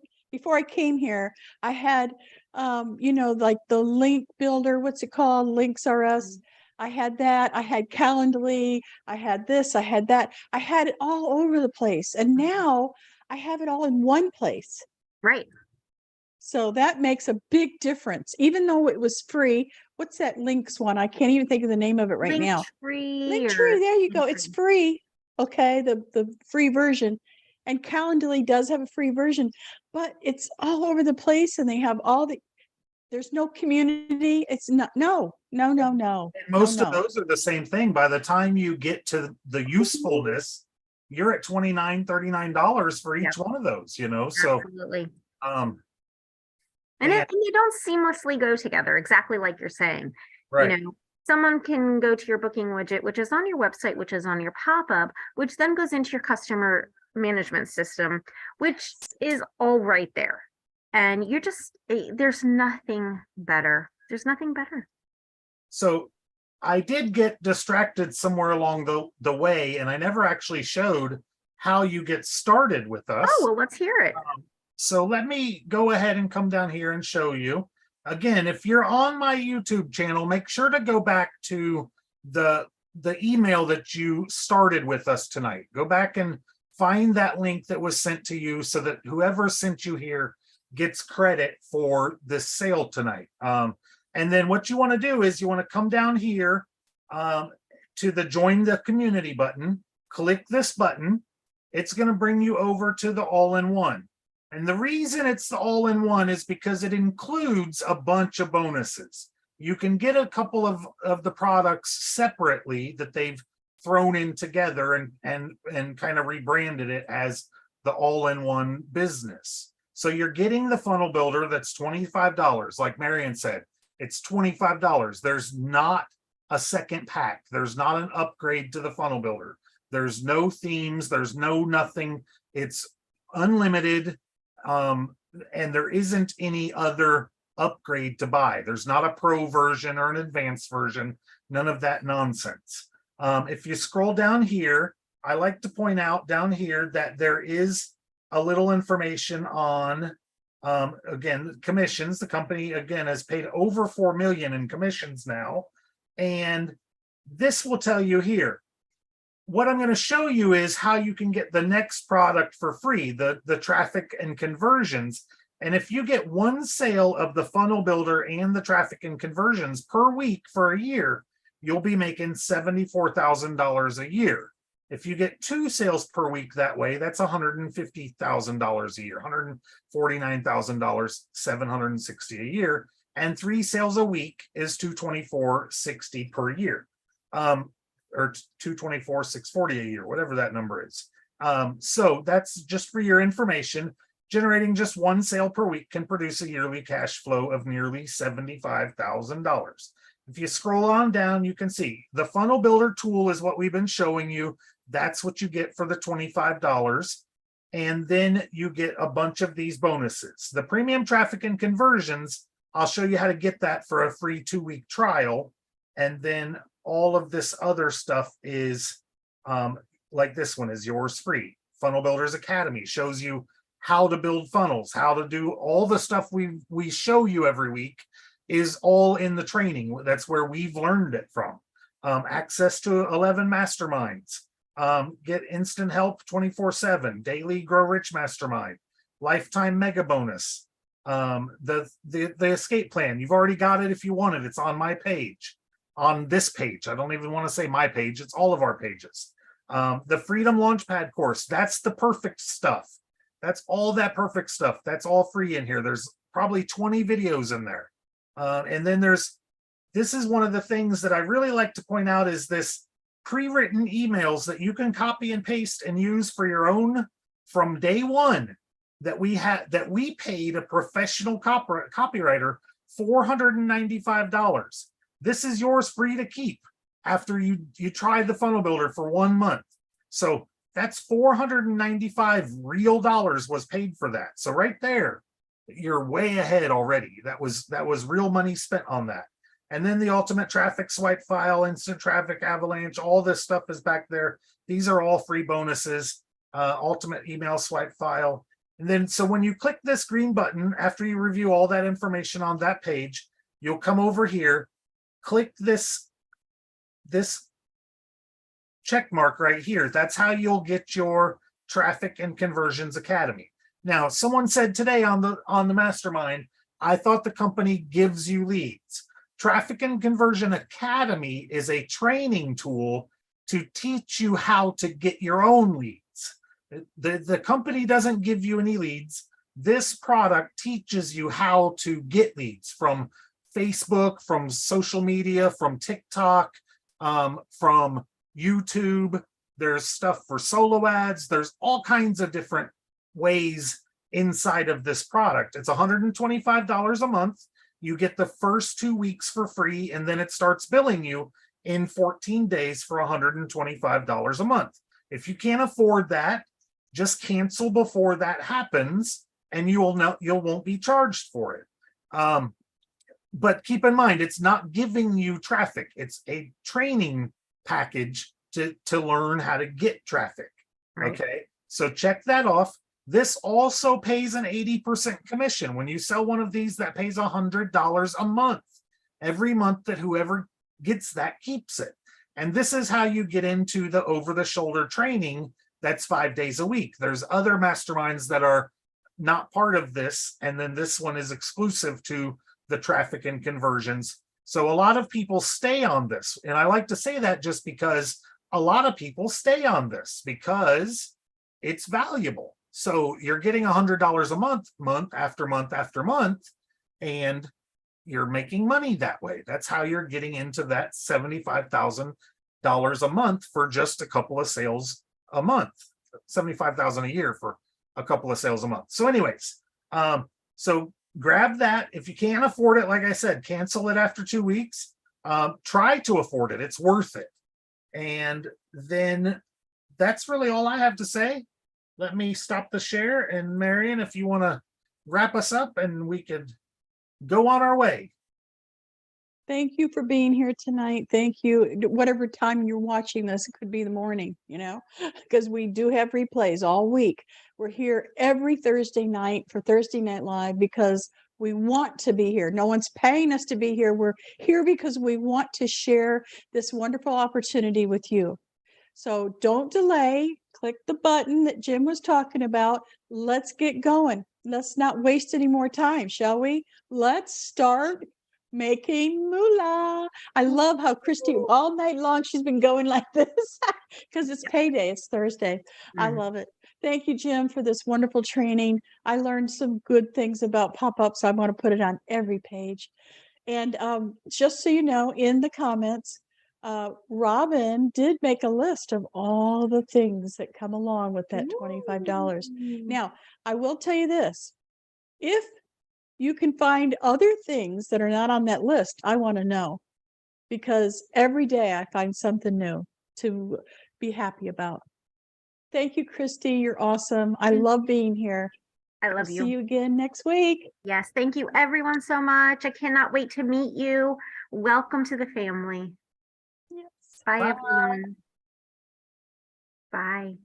came here, I had like the link builder, what's it called? Links RS. I had that. I had Calendly. I had this. I had that. I had it all over the place. And now I have it all in one place.
Right.
So that makes a big difference. Even though it was free. What's that Links one? I can't even think of the name of it right now. Linktree. There you go. It's free. Okay. The free version. And Calendly does have a free version, but it's all over the place, and they have there's no community. It's not, no.
Most of those are the same thing. By the time you get to the usefulness, you're at $29, $39 for each one of those, so
absolutely.
And
they don't seamlessly go together, exactly like you're saying.
Right.
Someone can go to your booking widget, which is on your website, which is on your pop-up, which then goes into your customer management system, which is all right there. And there's nothing better. There's nothing better.
So I did get distracted somewhere along the way, and I never actually showed how you get started with us.
Oh, well, let's hear it.
So let me go ahead and come down here and show you. Again, if you're on my YouTube channel, make sure to go back to the email that you started with us tonight. Go back and find that link that was sent to you, so that whoever sent you here gets credit for this sale tonight. And then what you want to do is you want to come down here to the join the community button, click this button. It's going to bring you over to the all-in-one. And the reason it's the all-in-one is because it includes a bunch of bonuses. You can get a couple of the products separately that they've thrown in together and kind of rebranded it as the all-in-one business. So you're getting the funnel builder that's $25. Like Marian said, it's $25. There's not a second pack. There's not an upgrade to the funnel builder. There's no themes. There's no nothing. It's unlimited. And there isn't any other upgrade to buy. There's not a pro version or an advanced version. None of that nonsense. If you scroll down here, I like to point out down here that there is a little information on, again, commissions. The company, again, has paid over $4 million in commissions now. And this will tell you here. What I'm going to show you is how you can get the next product for free, the traffic and conversions. And if you get one sale of the funnel builder and the traffic and conversions per week for a year, you'll be making $74,000 a year. If you get 2 sales per week that way, that's $150,000 a year, $149,760 a year. and 3 sales a week is $224.60 per year. Or $224,640 a year, whatever that number is. So that's just for your information. Generating just 1 sale per week can produce a yearly cash flow of nearly $75,000. If you scroll on down, you can see the funnel builder tool is what we've been showing you. That's what you get for the $25. And then you get a bunch of these bonuses. The premium traffic and conversions, I'll show you how to get that for a free 2-week trial. And then all of this other stuff is like this one is yours free. Funnel Builders Academy shows you how to build funnels, how to do all the stuff we show you every week is all in the training. That's where we've learned it from. Access to 11 masterminds, get instant help 24/7, daily Grow Rich Mastermind, lifetime mega bonus, the escape plan. You've already got it if you want it. It's on my page. On this page, I don't even want to say my page, it's all of our pages. The Freedom Launchpad course, that's the perfect stuff. That's all that perfect stuff. That's all free in here. There's probably 20 videos in there. And then this is one of the things that I really like to point out is this pre-written emails that you can copy and paste and use for your own from day one that we paid a professional copywriter $495. This is yours free to keep after you try the funnel builder for 1 month. So that's $495 real dollars was paid for that. So right there, you're way ahead already. That was real money spent on that. And then the ultimate traffic swipe file, instant traffic avalanche, all this stuff is back there. These are all free bonuses, ultimate email swipe file. And then, so when you click this green button, after you review all that information on that page, you'll come over here, click this check mark right here. That's how you'll get your Traffic and Conversions Academy. Now, someone said today on the mastermind, I thought the company gives you leads. Traffic and Conversion Academy is a training tool to teach you how to get your own leads. The company doesn't give you any leads. This product teaches you how to get leads from Facebook, from social media, from TikTok, from YouTube. There's stuff for solo ads. There's all kinds of different ways inside of this product. It's $125 a month. You get the first 2 weeks for free, and then it starts billing you in 14 days for $125 a month. If you can't afford that, just cancel before that happens, and you won't be charged for it. But keep in mind, it's not giving you traffic. It's a training package to learn how to get traffic. Right. Okay, so check that off. This also pays an 80% commission. When you sell one of these, that pays $100 a month. Every month that whoever gets that keeps it. And this is how you get into the over-the-shoulder training that's 5 days a week. There's other masterminds that are not part of this, and then this one is exclusive to the Traffic and Conversions. So a lot of people stay on this. And I like to say that just because a lot of people stay on this because it's valuable. So you're getting $100 a month after month after month, and you're making money that way. That's how you're getting into that $75,000 a month for just a couple of sales a month, $75,000 a year for a couple of sales a month. So anyways, so grab that. If you can't afford it, like I said, cancel it after 2 weeks. Try to afford it. It's worth it. And then that's really all I have to say. Let me stop the share. And Marian, if you want to wrap us up and we could go on our way.
Thank you for being here tonight. Thank you. Whatever time you're watching this, it could be the morning, because we do have replays all week. We're here every Thursday night for Thursday Night Live because we want to be here. No one's paying us to be here. We're here because we want to share this wonderful opportunity with you. So don't delay. Click the button that Jim was talking about. Let's get going. Let's not waste any more time, shall we? Let's start making moolah. I love how Kristi all night long she's been going like this because it's payday. It's Thursday. I
Mm.
love it. Thank you, Jim, for this wonderful training. I learned some good things about pop-ups. I want to put it on every page. And just so you know, in the comments, Robin did make a list of all the things that come along with that $25.
Ooh.
Now, I will tell you this. If you can find other things that are not on that list, I want to know, because every day I find something new to be happy about. Thank you, Kristi. You're awesome. I love being here.
I
We'll
love
see
you.
you again next week.
Yes, thank you everyone so much. I cannot wait to meet you. Welcome to the family.
Yes.
Bye,
Bye.
everyone. Bye.